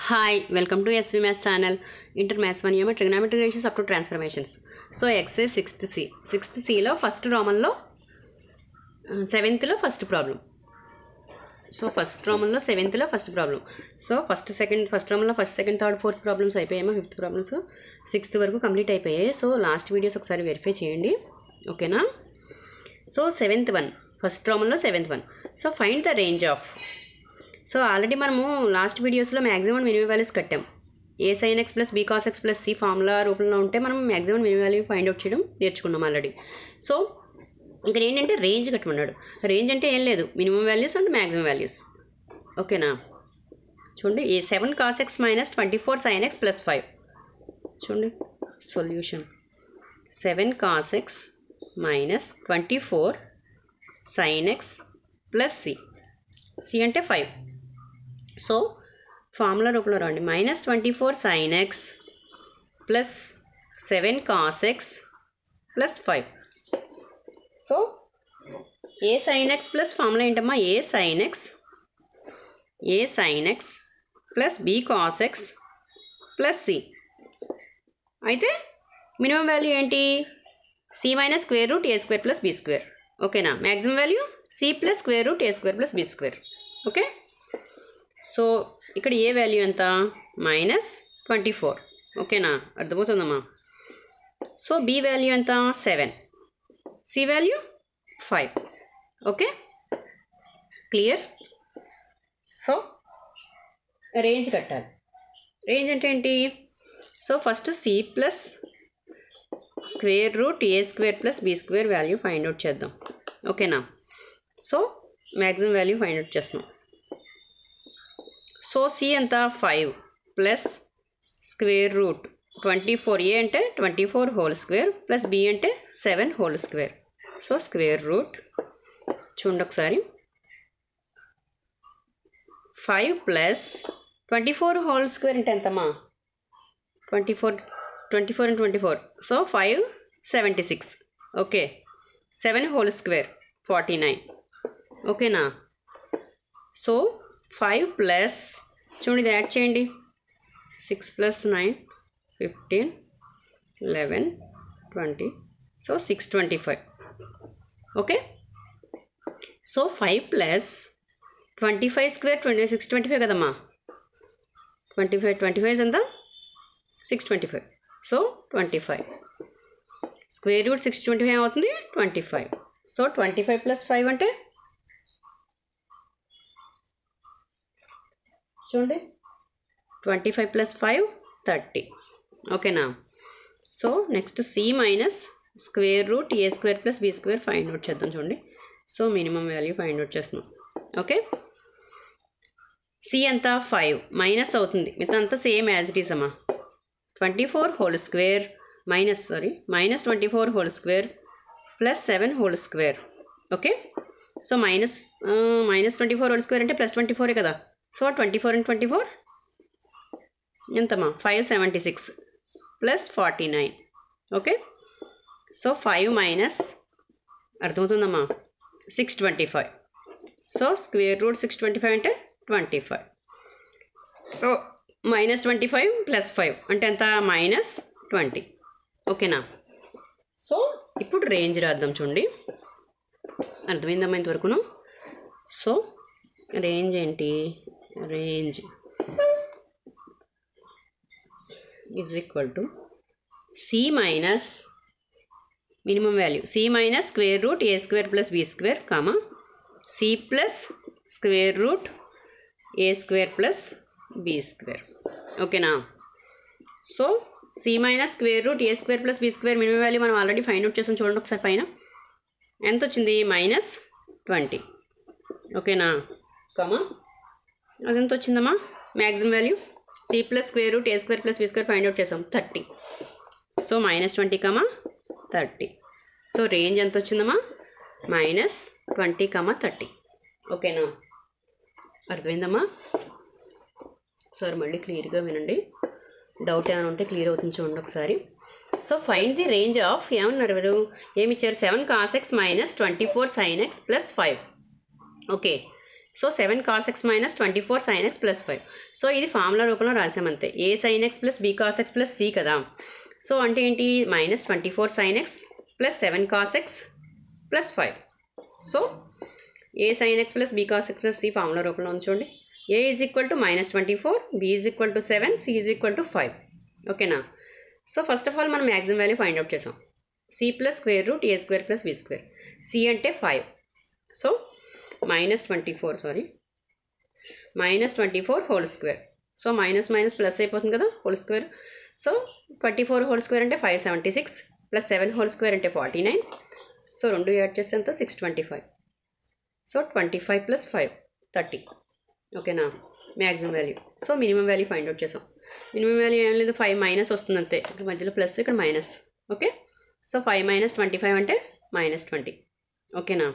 Hi, welcome to SV Maths channel. Inter Maths 1 year trigonometric ratios up to transformations. So exercise 6th C. 6th C lo first Roman lo 7th lo first problem. So first Roman lo 7th lo first problem. So first Roman lo first, second, third, fourth problems అయిపోయాయమ్మా. Fifth problems 6th వరకు complete అయిపోయాయి. So last videos ఒకసారి verify చేయండి, ఓకేనా? So 7th one, first Roman లో 7th one. So find the range of. So already మనము last వీడియోస్లో maximum minimum values కట్టాం. A sine X plus B cos X plus C formula రూపంలో ఉంటే మనం maximum minimum value find out చేయడం నేర్చుకున్నాం already. So ఇక్కడ ఏంటంటే రేంజ్ కట్టమన్నాడు. రేంజ్ అంటే ఏం లేదు, minimum values and maximum values, ఓకేనా? చూడండి, A 7 cos X minus 24 sine X plus 5. చూడండి solution, 7 cos X minus 24 sine X plus C. C అంటే 5. సో ఫార్ములా రూపంలో రండి, minus 24 sine X plus 7 cos X plus 5. So A sine X plus formula ఏంటమ్మా, A sine X plus B cos X plus C. అయితే minimum value ఏంటి, C minus square root A square plus B square, ఓకేనా? Maximum value C plus square root A square plus B square, okay? So ఇక్కడ A value ఎంత, minus 24, ఓకేనా? అర్థమవుతుందమ్మా? So B value ఎంత, 7, C value 5, okay? Clear? So range కట్టాలి. Range అంటే ఏంటి, so first C plus square root A square plus B square value find out చేద్దాం, ఓకేనా? So maximum value find out చేస్తున్నాం. So C ఎంత, 5 plus square route 24, ఏ అంటే 24 whole square plus B అంటే 7 whole square. So square route, చూడండి ఒకసారి, 5 plus 24 whole square అంటే ఎంతమ్మా, 24 and 24, so 5 76, okay? 7 whole square 49, ఓకేనా? సో 5 ప్లస్, చూడండి ఇది యాడ్ చేయండి, 6 plus 9 15 11 20, so 625, okay? So 5 plus 25 square 625 కదమ్మా, 25 ఎంత, 625, సో 25 స్క్వేర్ రూట్ 625 ఏమవుతుంది, 25. సో 25 ప్లస్ 5 అంటే చూడండి 25 ప్లస్ 5 30, ఓకేనా? So next C minus square root A square plus B square find out చేద్దాం. చూడండి, so minimum value find out చేస్తున్నాం, ఓకే? సి ఎంత, 5 మైనస్ అవుతుంది, మిగతా అంతా సేమ్ యాజ్ ఇట్ ఈస్ అమ్మా. 24 whole square minus 24 whole square plus 7 whole square, okay? So minus 24 whole square అంటే plus 24 కదా. సో 24 and 24 ఎంతమ్మా, 576 ప్లస్ 49, ఓకే? సో 5 మైనస్, అర్థమవుతుందమ్మా, 625. సో స్క్వేర్ రూట్ 625 అంటే 25. సో మైనస్ 25 ప్లస్ 5 అంటే ఎంత, మైనస్ 20, ఓకేనా? So ఇప్పుడు రేంజ్ రాద్దాం. చూడండి, అర్థమైందమ్మా ఇంతవరకును? సో రేంజ్ ఏంటి, range is equal to C minus minimum value, C minus square root A square plus B square, comma C plus square root A square plus B square, ఓకేనా? So C minus square root A square plus B square minimum value మనం already find out చేసాం. చూడండి ఒకసారి పైన ఎంత వచ్చింది, minus 20, ఓకేనా? Comma అదెంత వచ్చిందమ్మా, maximum value C plus square root A square plus B square find out చేసాం, 30. So minus 20, 30. సో రేంజ్ ఎంత వచ్చిందమ్మా, మైనస్ 20, 30, ఓకేనా? అర్థమైందమ్మా? ఒకసారి మళ్ళీ క్లియర్గా వినండి, డౌట్ ఏమైనా ఉంటే క్లియర్ అవుతుంది చూడండి ఒకసారి. So find the range of, ఏమన్నారు, ఏమి ఇచ్చారు, 7 cos X minus 24 sine X plus 5, okay? So 7 cos x minus 24 sin x plus 5. So ఇది ఫార్ములా రూపంలో రాసామంతే. a sin x plus b cos x plus c కదా. So అంటే ఏంటి, minus 24 sin x plus 7 cos x plus 5. So a sin x plus b cos x plus c formula రూపంలో ఉంచండి. a is equal to minus 24, b is equal to 7, c is equal to 5. ఓకేనా. So first of all మనం maximum value find out చేసాం. c plus square route a square plus b square. c అంటే 5. So minus 24 whole square. So minus minus plus అయిపోతుంది కదా whole square. So 24 whole square అంటే 576 plus 7 whole square అంటే 49. So 2 add చేస్తే ఎంత 625. So 25 plus 5 30. ఓకేనా maximum value. So minimum value find out చేసాం. Minimum value ఏం లేదు, 5 మైనస్ వస్తుంది అంతే. ఇక్కడ మధ్యలో ప్లస్, ఇక్కడ మైనస్. ఓకే. సో 5 మైనస్ 25 అంటే మైనస్ 20. ఓకేనా.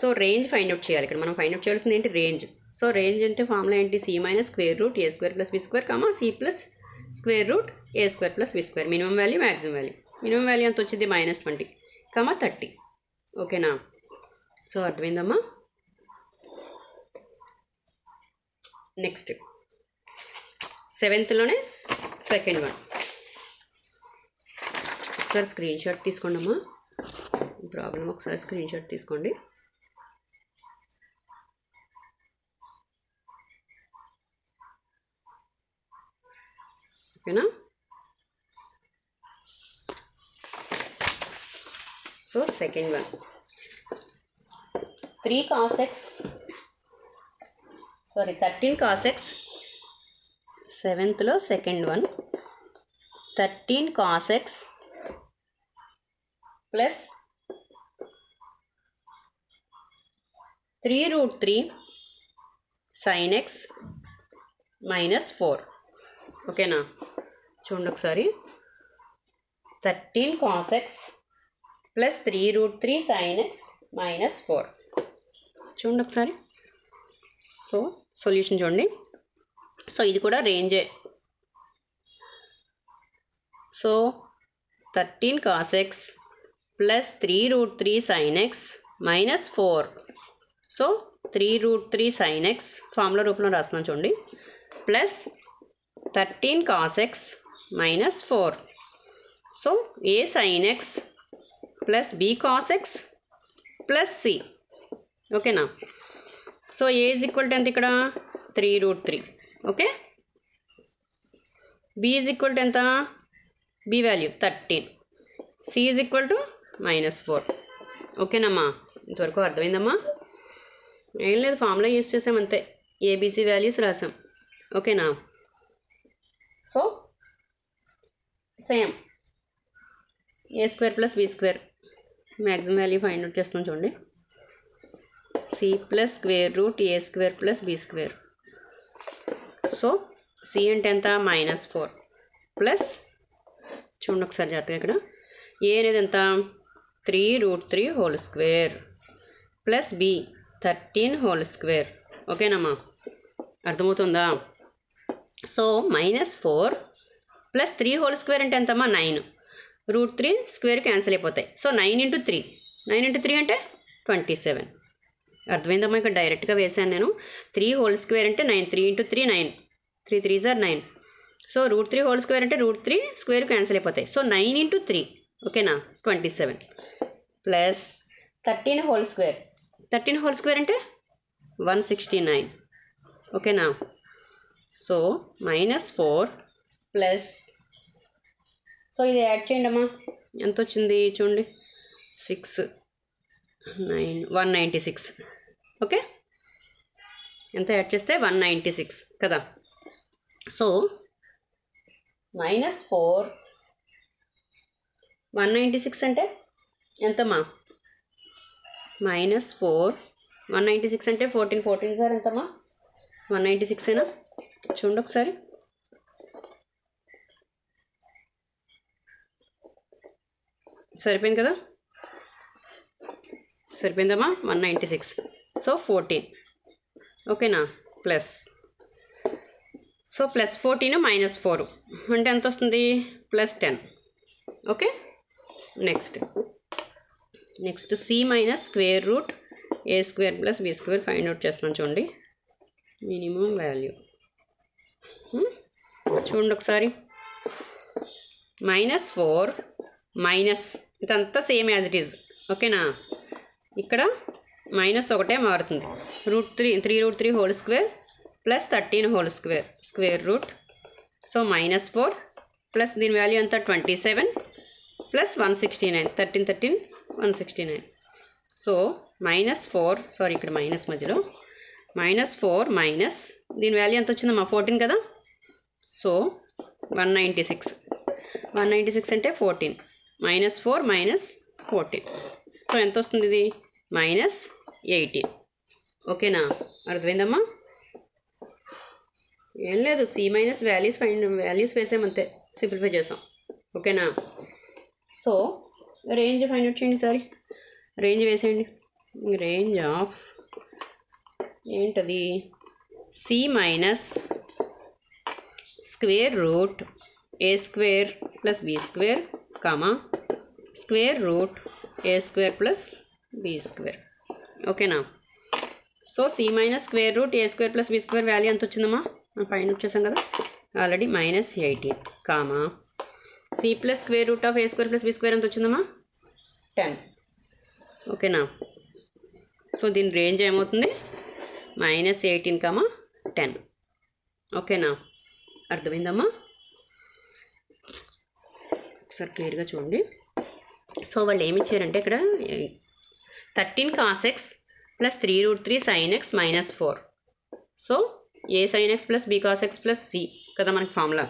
సో రేంజ్ ఫైండ్ అవుట్ చేయాలి. ఇక్కడ మనం ఫైండ్ అవుట్ చేయాల్సింది ఏంటి, రేంజ్. సో రేంజ్ అంటే ఫార్ములా ఏంటి, c minus square route a square plus b square comma c plus square route a square plus b square. Minimum value maximum value. Minimum value ఎంత వచ్చింది, minus 20 comma 30. ఓకేనా. So అర్థమైందమ్మా. Next 7th second one. ఒకసారి screen shot తీసుకోండి అమ్మా. Problem ఒకసారి screen shot తీసుకోండి. ఓకేనా. So second one 13 cos x. 7th second one 13 cos x plus 3√3 sin x minus 4. ఓకేనా. చూడండి ఒకసారి. 13 cos x plus 3√3 sin x minus 4. చూడండి ఒకసారి. సో సొల్యూషన్ చూడండి. సో ఇది కూడా రేంజే. So 13 cos x plus 3√3 sin x minus 4. So 3√3 sin x formula రూపంలో రాస్తున్నాను చూడండి. Plus 13 cos x minus 4. So a sin x plus b cos x plus c. ఓకేనా. So a is equal to ఎంత, ఇక్కడ 3√3. Okay. b is equal to ఎంత, b value 13. c is equal to minus 4. ఓకేనమ్మా. ఇంతవరకు అర్థమైందమ్మా. ఏం లేదు, formula use చేసామంతే. ABC values రాసాం. ఓకేనా. So same a square plus b square maximum value find out చేస్తాం చూడండి. c plus square route a square plus b square. So c అంటే ఎంత, మైనస్ 4 ప్లస్ చూడండి ఒకసారి జాగ్రత్తగా. ఇక్కడ a అనేది ఎంత, 3√3 whole square plus b 13 whole square. ఓకేనమ్మా. అర్థమవుతుందా. So minus 4 plus 3 whole square అంటే ఎంతమ్మా, 9. √3 స్క్వేర్ క్యాన్సిల్ అయిపోతాయి. సో 9 × 3. 9 × 3 అంటే 27. అర్థమైందమ్మా. ఇక్కడ డైరెక్ట్గా వేసాను నేను. 3 హోల్ స్క్వేర్ అంటే 9. 3 × 3 9. 3 3s are 9. So √3 whole square అంటే √3 స్క్వేర్ క్యాన్సిల్ అయిపోతాయి. సో 9 × 3. ఓకేనా 27 plus 13 whole square. 13 whole square అంటే 169. ఓకేనా. సో మైనస్ 4 ప్లస్, సో ఇది యాడ్ చేయండి అమ్మా. ఎంత వచ్చింది చూడండి, 6 9 196. ఓకే. ఎంత యాడ్ చేస్తే 196 కదా. సో మైనస్ 4 196 అంటే ఎంతమ్మా, మైనస్ 4 196 అంటే 14 సార్ ఎంతమ్మా, 196 ఏనా. చూడండి ఒకసారి. సరిపోయింది కదా, సరిపోయిందమ్మా 196. సో 14. ఓకేనా. ప్లస్, సో ప్లస్ 14 మైనస్ 4 అంటే ఎంత వస్తుంది, plus 10. Okay. Next C minus square root A square plus B square find out చేస్తున్నాను చూడండి. మినిమం వాల్యూ చూడండి ఒకసారి. -4 మైనస్ ఇదంతా సేమ్ యాజ్ ఇట్ ఈజ్. ఓకేనా, ఇక్కడ మైనస్ ఒకటే మారుతుంది. √3 whole square plus 13 whole square square root. So -4 plus దీని వాల్యూ ఎంత 27 ప్లస్ 169 13 169. సో -4 సారీ ఇక్కడ మైనస్ మధ్యలో -4 మైనస్ దీని వాల్యూ ఎంత వచ్చిందమ్మా 14 కదా. సో 196 అంటే 14 -4 -14. సో ఎంత వస్తుంది ఇది -18. ఓకేనా, అర్థమైందమ్మా. ఏం లేదు, C మైనస్ వాల్యూస్ వేసామంతే, సింప్లిఫై చేసాం. ఓకేనా. సో రేంజ్ ఫైండ్ అవుట్ చేయండి. సారీ రేంజ్ వేసేయండి. రేంజ్ ఆఫ్ ఏంటది C minus square root A square plus B square comma square root A square plus B square. ఓకేనా. So C minus square root A square plus B square value ఎంత వచ్చిందమ్మా find out చేసాం కదా already -18 comma C plus square root of A square plus B square ఎంత వచ్చిందమ్మా 10. ఓకేనా. So దీని range ఏమవుతుంది -18 10. ఓకేనా, అర్థమైందమ్మా. ఒకసారి క్లియర్గా చూడండి. సో వాళ్ళు ఏమి ఇచ్చారంటే ఇక్కడ 13 cos x plus 3√3 sin x -4. So A sin x plus B cos x plus C కదా మనకి ఫార్ములా.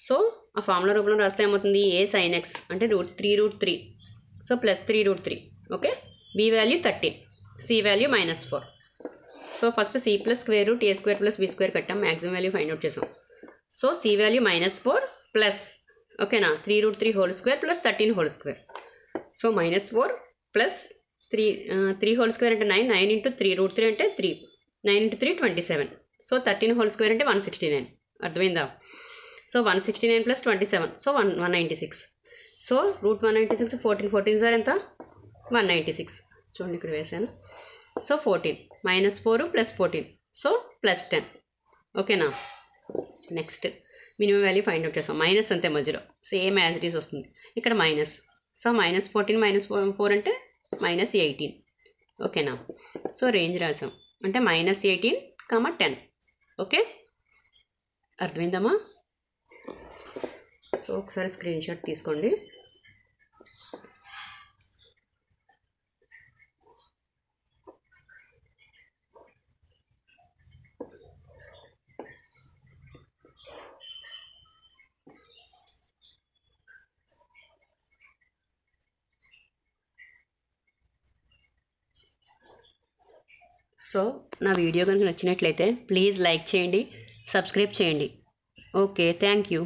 సో ఆ ఫార్ములా రూపంలో రాస్తే ఏమవుతుంది ఏ sin x అంటే √3 so plus 3√3. Okay, B value 13 C value -4. So first C plus square root A square plus B square కట్టాం, maximum value find out చేసాం. So C value -4 plus ఓకేనా 3√3 whole square plus 13 whole square. So -4 plus 3 whole square అంటే 9 9 × 3√3 అంటే 3 9 × 3 27. So 13 whole square అంటే 169. అర్థమైందా. So 169 plus 27 so 196. So √196 14 sir ఎంత 196. చూడండి ఇక్కడ వేసాను. So 14 -4 plus 14 so +10. ఓకేనా. Next minimum value find out చేస్తాం. మైనస్ అంతే మధ్యలో సేమ్ యాజ్ ఇట్ ఈస్ వస్తుంది. ఇక్కడ మైనస్. సో -14 -4 అంటే -18. ఓకేనా. సో రేంజ్ రాసాం అంటే -18 10. ఓకే, అర్థమైందమ్మా. సో ఒకసారి స్క్రీన్ షాట్ తీసుకోండి. సో నా వీడియో కనుక నచ్చినట్లయితే ప్లీజ్ లైక్ చేయండి, సబ్స్క్రైబ్ చేయండి. Okay, thank you.